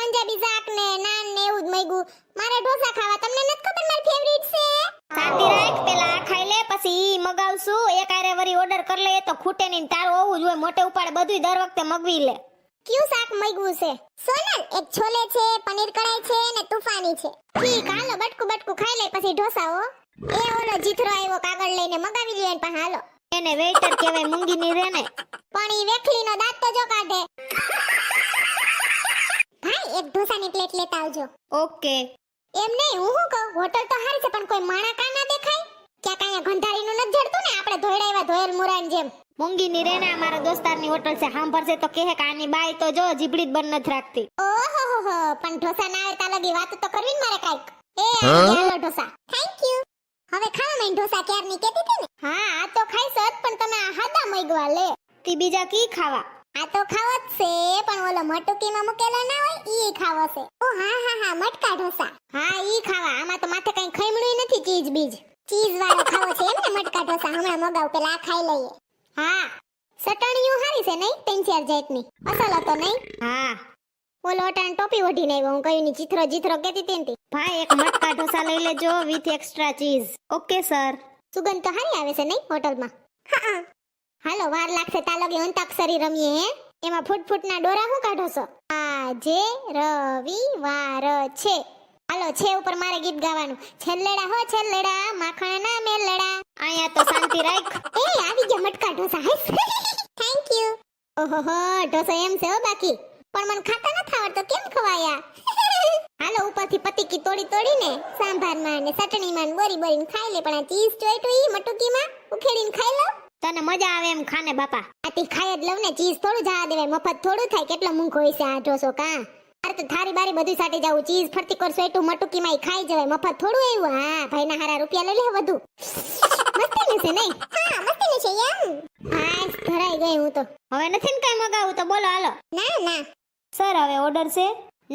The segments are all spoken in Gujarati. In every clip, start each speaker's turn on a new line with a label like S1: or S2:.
S1: પંજાબી શાક ને નાન ને એવું જ મગ્યું. મારે ઢોસા ખાવા. તમને નથી ખબર મારી ફેવરિટ છે?
S2: શાંતિ રાખ, પેલા આ ખાઈ લે પછી ઈ મગાવશું. એક આરે વરી ઓર્ડર કર લે તો ખૂટે નહીં. તારું હોવું જોઈએ મોટે ઉપાડે બધુંય દર વખતે મગવી લે.
S1: ક્યું શાક મગ્યું છે? સોનલ, એક છોલે છે, પનીર કઢાઈ છે ને તૂફાની છે. ઠીક, હાલો બટકું ખાઈ લે પછી ઢોસા હો. એ ઓલો જીથરો આવ્યો કાગળ લઈને, મગાવી લ્યો એન પાસે. હાલો.
S2: એને વેઇટર કહેવાય, મૂંગી ની રે ને.
S1: પણ ઈ વેખલીનો દાંત તો જો કાઢે. ભાઈ એક ઢોસાની પ્લેટ લેતા આવજો.
S2: ઓકે.
S1: એમ નહીં, હું શું કહું, હોટલ તો હારી છે પણ કોઈ માણા કા ના દેખાય? ક્યાંક અહીંયા ગંધારીનું નથી જડતું ને આપણે ધોઈડાવ્યા ધોયેલ મુરાન જેમ?
S2: મૂંગી ની રે ને, અમારા દોસ્તારની હોટલ છે. સાંભળશે તો કહે કે આની બાઈ તો જો જીબડી જ બંધ નથી રાખતી.
S1: ઓહો, પણ ઢોસા ના આવે તા લગી વાત તો કરવી ને મારે કાઈક. હાલો ઢોસા. Thank you. હવે ખાવા મેં ઢોસા ક્યારની કેતી હતી ને? હા, આ તો ખાઈશ જ, પણ તમે આ હાદા મગવા લે.
S2: તી બીજા કી ખાવા?
S1: આ તો ખાવો જ છે, પણ ઓલો મટુકીમાં મૂકેલો ના હોય ઈ ખાવો છે. ઓ હા, મટકા ઢોસા. હા, ઈ ખાવા. આમાં તો માથે કઈ ખઈમણું નથી. ચીઝ બીજ ચીઝ વાળો ખાવો છે એમ ને? મટકા ઢોસા હમણાં મગાવ, પેલા આ ખાઈ લઈએ. હા, સટણીયું હારી છે નહીં? 3-4 જાતની અસલ હતો નહીં?
S2: હા.
S1: ઓલો અટાણ ટોપી ઓઢીને આવ્યો. હું કયું ની જીથરો કેતી હતી.
S2: ભાઈ એક મટકા ઢોસા લઈ લેજો with extra cheese. Okay sir.
S1: સુગંધ તો હારી આવે છે નહીં હોટલમાં? હા. હાલો, વાર લાગશે તા લગી અંતાક્ષરી રમીએ હે. એમાં ફૂટના ડોરા હું કાઢો છો? આજે રવિવાર છે. હાલો, છે ઉપર મારે ગીત ગાવાનું. છેલ્લેડા હો છેલ્લેડા, માખણ ના મેલડા.
S2: અહીંયા તો શાંતિ રાખ.
S1: એ આવી ગયા મટકા ઢોસા. Thank you. ઓહોહો, ઢોસો એમ છે હો બાકી. પણ મને ખાતા નથી આવડતો, કેમ ખવાયા? હાલો, ઉપરથી પતીકી તોડીને સાંભારમાં ને ચટણીમાં બોરીને ખાઈ લે. પણ આ ચીઝ ચોઈટું ઈ મટુકીમાં ઉખેડીને ખાઈ લો.
S2: તને મજા આવે એમ ખાને બાપા.
S1: આથી ખાઈ જ લઉં ને, ચીઝ થોડું જવા દેવાય. મફત થોડું થાય. કેટલો મૂંઘો હોય છે આ ઢોસો કા? અરે તો થારી બારી બધું સાટી જાવું. ચીઝ ફરતી કર સોઈટું મટુકીમાં ઈ ખાઈ જવાય. મફત થોડું આવ્યું. હા, ભાઈના હારા રૂપિયા લઈ લે વધુ. મસ્તી છે નહીં? હા, મસ્તી છે એમ. હા, ધરાઈ ગઈ હું તો.
S2: હવે નથી ને કઈ મગાવું તો બોલો હાલો.
S1: ના
S2: સર હવે ઓર્ડર છે?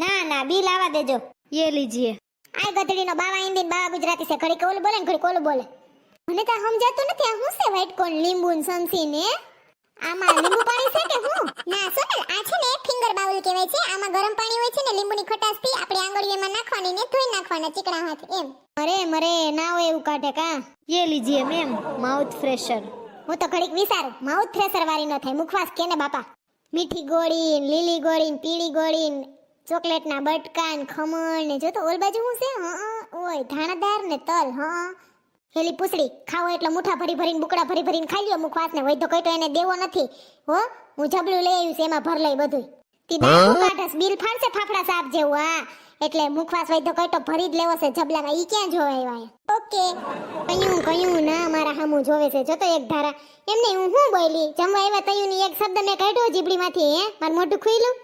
S2: ના બિલ આવા દેજો. યે લીજીએ.
S1: આ ગધડીનો બાવા હિન્દી બાવા ગુજરાતી છે. ઘડી કોલ બોલે ને ઘડી કોલ બોલે. મને તો સમજાતું નથી આ શું છે? વ્હાઈટ કોર્ન, લીંબુ ને સમસી ને આમાં લીંબુ પાણી છે કે હું? ના સોનલ, આ છે ને ફિંગર બાઉલ કહેવાય છે. આમાં ગરમ પાણી હોય છે ને, લીંબુની ખટાશ થી આપણી આંગળીઓમાં નાખવાની ને ધોઈ નાખવાના ચીકણા હાથ એમ.
S2: મરે ના હોય એવું કાઢે કા? યે લીજીએ મેમ, માઉથ ફ્રેશર.
S1: હું તો ઘડીક વિચારું, માઉથ ફ્રેશર વાળી ન થાય, મુખવાસ કે ને બાપા. મીઠી ગોળી, લીલી ગોળી, પીળી ગોળી, ચોકલેટના બટકા ને ખમણ ને જો તો ઓલ બાજુ હું છે? ઓય ધાણાદાર ને તલ. હેલી પૂછડી ખાવો એટલે મુઠા ભરીને બુકડા ભરીને ખાઈ લ્યો મુખવાસ ને. વૈધો કઈ તો એને દેવો નથી હો. હું જબલું લઈ આવ્યું છે, એમાં ભર લઈ બધું. તી દાંત કાઢસ, બિલ ફાડશે ફાફડા સાપ જેવું. હા, એટલે મુખવાસ વૈધો કઈ તો ભરી જ લેવો છે જબલામાં. ઈ ક્યાં જોવે આવ્યા? ઓકે. કયું ના મારા હામું જોવે છે. જો તો એક ધારા. એમને હું બોલી જમવા આવ્યા તયું ની એક શબ્દ મેં કાઢ્યો જીબડીમાંથી. હે, મારું મોઢું ખુલ્લું.